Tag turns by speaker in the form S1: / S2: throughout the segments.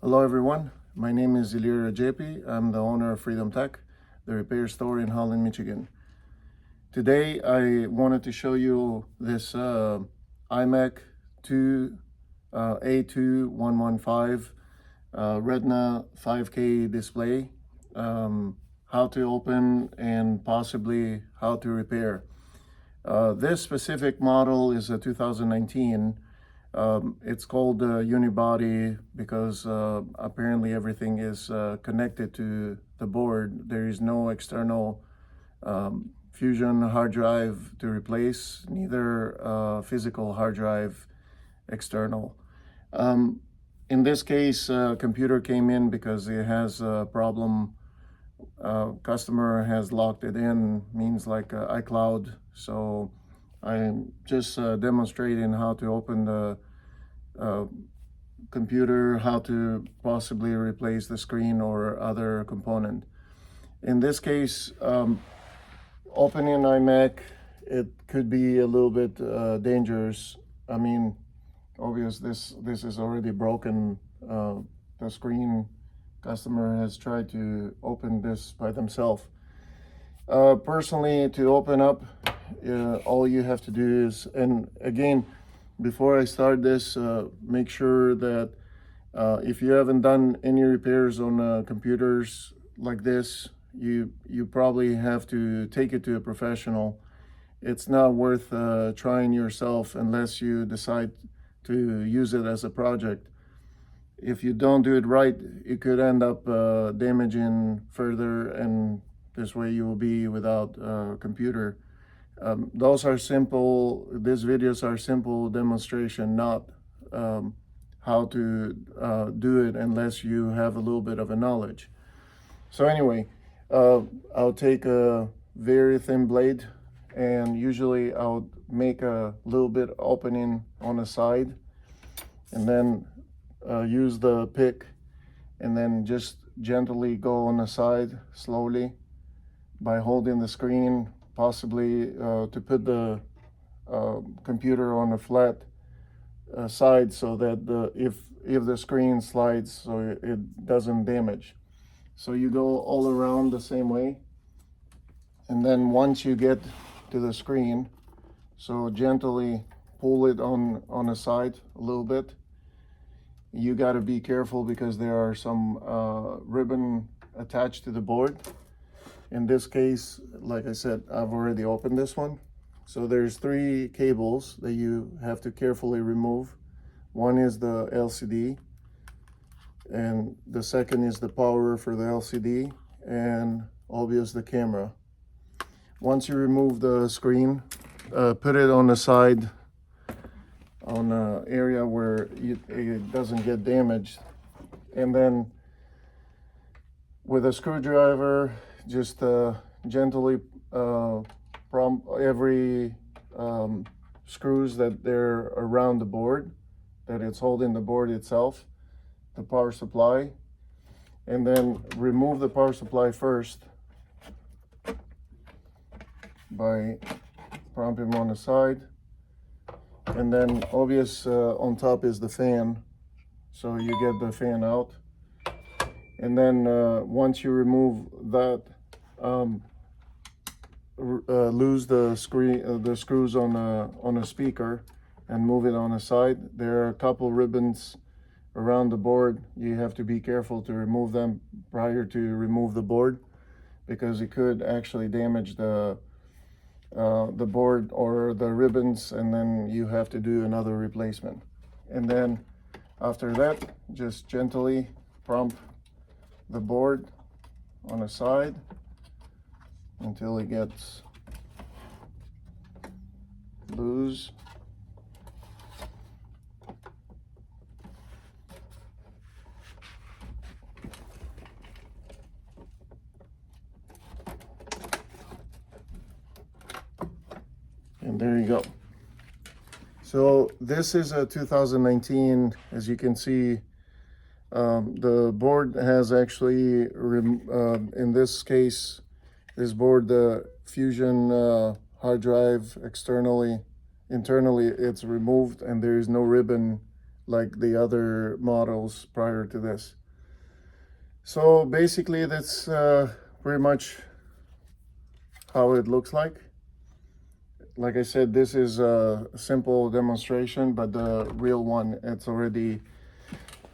S1: Hello everyone, my name is Ilir Rajepi. I'm the owner of Freedom Tech, the repair store in Holland, Michigan. Today I wanted to show you this iMac A2115 Retina 5K display, how to open and possibly how to repair. This specific model is a 2019. It's called unibody because apparently everything is connected to the board. There is no external Fusion hard drive to replace, neither physical hard drive external. In this case, computer came in because it has a problem. Customer has locked it in, means like iCloud. So I'm just demonstrating how to open the computer, how to possibly replace the screen or other component. In this case, opening iMac, it could be a little bit dangerous. I mean, obvious this is already broken. The screen customer has tried to open this by themselves. Personally, to open up, all you have to do is, and again, before I start this, make sure that if you haven't done any repairs on computers like this, you probably have to take it to a professional. It's not worth trying yourself unless you decide to use it as a project. If you don't do it right, it could end up damaging further, and this way you will be without a computer. Those are simple, these videos are simple demonstration, not how to do it unless you have a little bit of a knowledge. So anyway, I'll take a very thin blade, and usually I'll make a little bit opening on the side, and then use the pick, and then just gently go on the side slowly by holding the screen, possibly to put the computer on a flat side so that if the screen slides, so it doesn't damage. So you go all around the same way, and then once you get to the screen, so gently pull it on the side a little bit. You got to be careful because there are some ribbon attached to the board. In this case, like I said, I've already opened this one. So there's 3 cables that you have to carefully remove. One is the LCD, and the second is the power for the LCD, and obviously the camera. Once you remove the screen, put it on the side, on an area where it doesn't get damaged, and then with a screwdriver, just gently prompt every screws that they're around the board, that it's holding the board itself, the power supply, and then remove the power supply first by prompting on the side, and then obvious on top is the fan, so you get the fan out. And then once you remove that, lose the screws on a speaker and move it on the side. There are a couple ribbons around the board. You have to be careful to remove them prior to remove the board, because it could actually damage the board or the ribbons, and then you have to do another replacement. And then after that, just gently prompt the board on the side until it gets loose. And there you go. So this is a 2019, as you can see. The board has actually, in this case, this board, the Fusion hard drive internally it's removed, and there is no ribbon like the other models prior to this. So basically that's pretty much how it looks like. Like I said, this is a simple demonstration, but the real one, it's already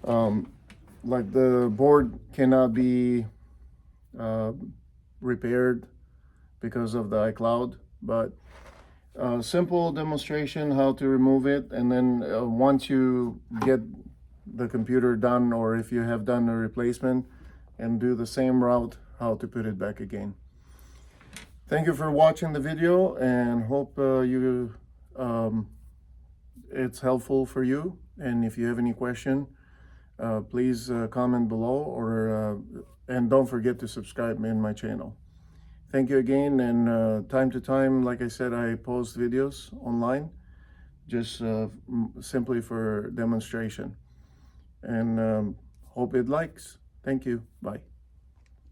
S1: like the board cannot be repaired because of the iCloud, but simple demonstration how to remove it. And then once you get the computer done, or if you have done a replacement, and do the same route how to put it back again. Thank you for watching the video, and hope it's helpful for you. And if you have any question, please comment below, or and don't forget to subscribe in my channel. Thank you again, and time to time, like I said, I post videos online, just simply for demonstration. And hope it likes. Thank you. Bye.